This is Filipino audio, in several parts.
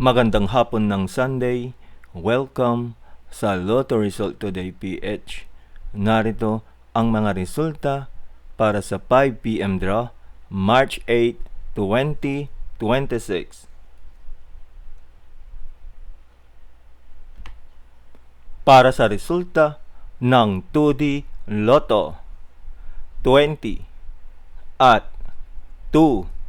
Magandang hapon ng Sunday. Welcome sa Lotto Result Today PH. Narito ang mga resulta para sa 5 p.m. draw, March 8, 2026. Para sa resulta ng 2D Lotto, 20 at 2.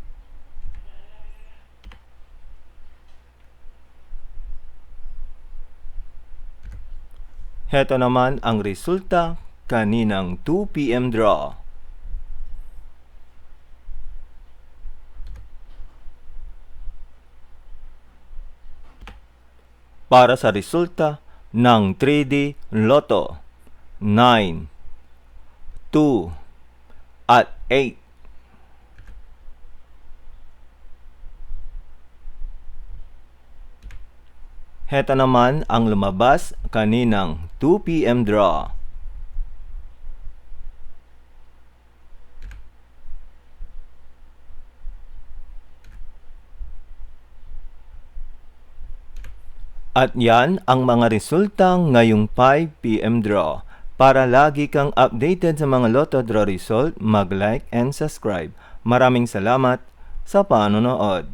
Heto naman ang resulta kaninang 2 p.m. draw. Para sa resulta ng 3D Lotto, 9, 2, at 8. Heto naman ang lumabas kaninang 2 p.m. draw. At yan ang mga resulta ngayong 5 p.m. draw. Para lagi kang updated sa mga Lotto draw result, mag-like and subscribe. Maraming salamat sa panonood.